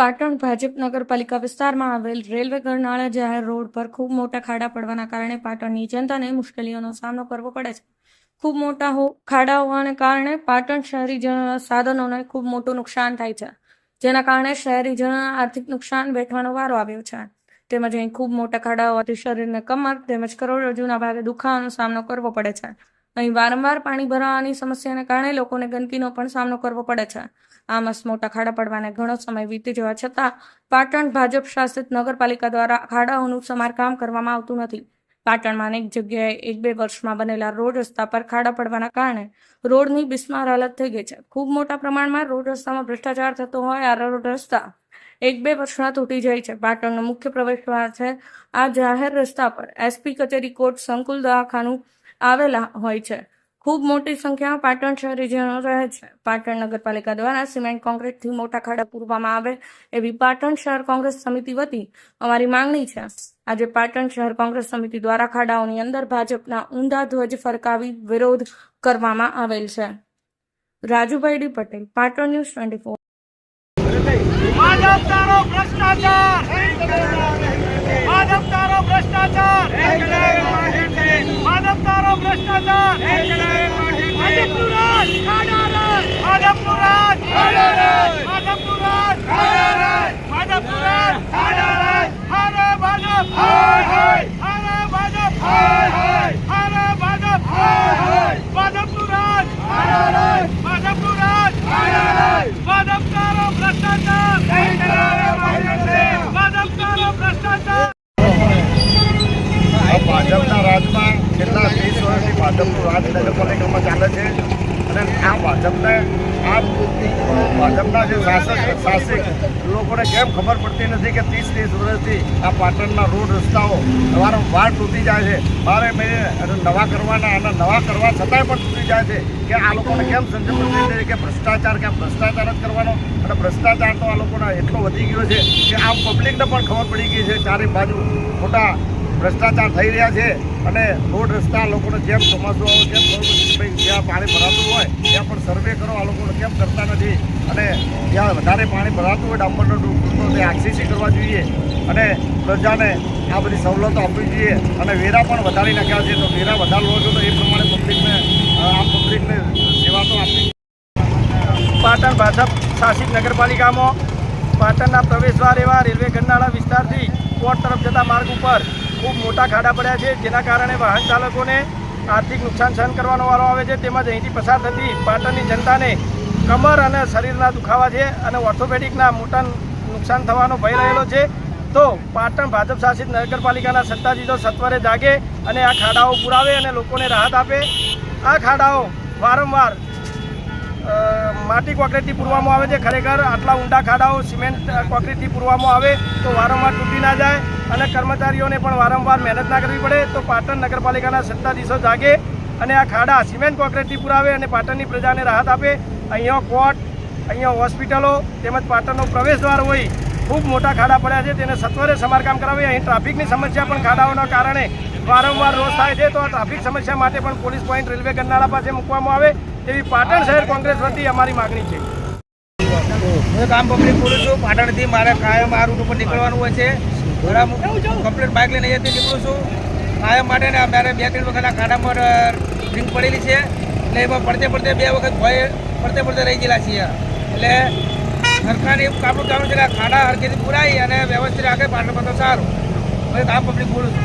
પાટણ ભાજપ નગરપાલિકા વિસ્તારમાં આવેલ રેલવે ગરનાળા જાહેર રોડ પર ખૂબ મોટા ખાડા પડવાના કારણે પાટણની જનતાને મુશ્કેલીઓનો સામનો કરવો પડે છે. ખૂબ મોટા ખાડા હોવાને કારણે પાટણ શહેરીજનોના સાધનોને ખૂબ મોટું નુકસાન થાય છે, જેના કારણે શહેરીજનોના આર્થિક નુકસાન વેઠવાનો વારો આવ્યો છે. તેમજ અહીં ખૂબ મોટા ખાડા હોવાથી શરીરને કમર તેમજ કરોડરજ્જુના ભાગે દુખાવાનો સામનો કરવો પડે છે. અહીં વારંવાર પાણી ભરાવાની સમસ્યાને કારણે લોકોને ગંદકીનો પણ સામનો કરવો પડે છે. આ મસ્ત મોટા ખાડા પડવાને ઘણો સમય વીતી જવા છતાં પાટણ ભાજપ શાસિત નગરપાલિકા દ્વારા ખાડાઓનું સમારકામ કરવામાં આવતું નથી. પાટણમાં અનેક જગ્યાએ 1-2 વર્ષમાં બનેલા રોડ રસ્તા પર ખાડા પડવાના કારણે રોડની બિસ્માર હાલત થઈ ગઈ છે. ખૂબ મોટા પ્રમાણમાં રોડ રસ્તામાં ભ્રષ્ટાચાર થતો હોય આ રોડ રસ્તા 1-2 વર્ષમાં તૂટી જાય છે. પાટણનો મુખ્ય પ્રવેશદ્વાર છે. આ જાહેર રસ્તા પર SP કચેરી, કોર્ટ, સંકુલ, દવાખાનું આવેલા હોય છે. ખૂબ મોટી સંખ્યામાં પાટણ શહેરીજનો રહે છે. પાટણ નગરપાલિકા દ્વારા સિમેન્ટ કોન્ક્રીટથી મોટા ખાડા પૂરવામાં આવે એવી પાટણ શહેર કોંગ્રેસ સમિતિ વતી અમારી માંગણી છે. આજે પાટણ શહેર કોંગ્રેસ સમિતિ દ્વારા ખાડાઓની અંદર ભાજપના ઊંધા ધ્વજ ફરકાવી વિરોધ કરવામાં આવેલ છે. Rajubhai D Patel, Patan news 24. ભાજપ તારો ભ્રષ્ટાચાર, ભાજપ તારો ભ્રષ્ટાચાર, ભાજપ તારો ભ્રષ્ટાચાર, ભાજપનું રાજ, ભાજપનું રાજ, ભાજપનું રાજ, ભાજપનું રાજ, હારે ભાજપ, હારે ભાજપ, હારે ભાજપ, ભાજપનું રાજ, ભાજપનું રાજ, ભાજપ તારો ભ્રષ્ટાચાર, ભાજપ તારો ભ્રષ્ટાચાર. ભાજપના રાજમાં છેલ્લા 30 વર્ષથી ભાજપનું રાજ નગરપાલિકામાં ચાલે છે અને આ ભાજપના જે શાસક લોકોને કેમ ખબર પડતી નથી કે 30 વર્ષથી આ પાટણના રોડ રસ્તાઓ વારંવાર તૂટી જાય છે. મારે નવા કરવાના અને નવા કરવા છતાંય પણ તૂટી જાય છે કે આ લોકોને કેમ સમજ પડતી નથી કે ભ્રષ્ટાચાર જ કરવાનો અને ભ્રષ્ટાચાર તો આ લોકોને એટલો વધી ગયો છે કે આમ પબ્લિકને પણ ખબર પડી ગઈ છે. ચારે બાજુ મોટા ભ્રષ્ટાચાર થઈ રહ્યા છે અને રોડ રસ્તા લોકોને જેમ ચોમાસું આવે કેમ ખબર ભાઈ જ્યાં પાણી ભરાતું હોય ત્યાં પણ સર્વે કરો, આ લોકોને કેમ કરતા નથી અને જ્યાં વધારે પાણી ભરાતું હોય ડામરનો ડૂબતો તે આરસીસી કરવા જોઈએ અને પ્રજાને આ બધી સવલતો આપવી જોઈએ અને વેરા પણ વધારી નાખ્યા છે. તો વેરા વધારવો છો તો એ પ્રમાણે પબ્લિકને સેવા તો આપવી. પાટણ ભાજપ શાસિત નગરપાલિકામાં પાટણના પ્રવેશદ્વાર એવા રેલવે ગરનાળા વિસ્તારથી કોર્ટ તરફ જતા માર્ગ ઉપર ખૂબ મોટા ખાડા પડ્યા છે, જેના કારણે વાહન ચાલકોને આર્થિક નુકસાન સહન કરવાનો વારો આવે છે. તેમજ અહીંથી પસાર થતી પાટણની જનતાને કમર અને શરીરના દુખાવા છે અને ઓર્થોપેડિકના મોટા નુકસાન થવાનો ભય રહેલો છે. તો પાટણ ભાજપ શાસિત નગરપાલિકાના સત્તાધીશો સત્વરે જાગે અને આ ખાડાઓ પુરાવે અને લોકોને રાહત આપે. આ ખાડાઓ વારંવાર માટી કોન્ક્રીટથી પૂરવામાં આવે છે. ખરેખર આટલા ઊંડા ખાડાઓ સિમેન્ટ કોન્ક્રીટથી પૂરવામાં આવે તો વારંવાર તૂટી ના જાય અને કર્મચારીઓને પણ વારંવાર મહેનત ના કરવી પડે. તો પાટણ નગરપાલિકાના સત્તાધીશો જાગે અને આ ખાડા સિમેન્ટ કોન્ક્રીટથી પુરાવે અને પાટણની પ્રજાને રાહત આપે. અહીંયા કોર્ટ, અહીંયા હોસ્પિટલો તેમજ પાટણનો પ્રવેશદ્વાર હોય ખૂબ મોટા ખાડા પડ્યા છે, તેને સત્વરે સમારકામ કરાવે. અહીં ટ્રાફિકની સમસ્યા પણ ખાડાઓના કારણે વારંવાર રોજ થાય છે. તો આ ટ્રાફિક સમસ્યા માટે પણ પોલીસ પોઈન્ટ રેલવે ગરનાળા પાસે મૂકવામાં આવે તેવી પાટણ શહેર કોંગ્રેસ વતી અમારી માગણી છે. હું કામ પબ્લિક બોલું છું. પાટણથી મારે કાયમ આ રૂટ ઉપર નીકળવાનું હોય છે. કમ્પ્લીટ બાઇક લઈને અહીંયાથી નીકળું છું કાયમ માટે. ને મારે 2-3 વખત આ ખાડામાં ડ્રિંક પડેલી છે એટલે એમાં પડતે 2 વખત ભય પડતે રહી ગયેલા છીએ. એટલે સરકારને એવું કામ છે કે ખાડા હરખેથી પુરાઈ અને વ્યવસ્થિત રાખે પાટણમાં તો સારું. હું કામ પબ્લિક બોલું છું.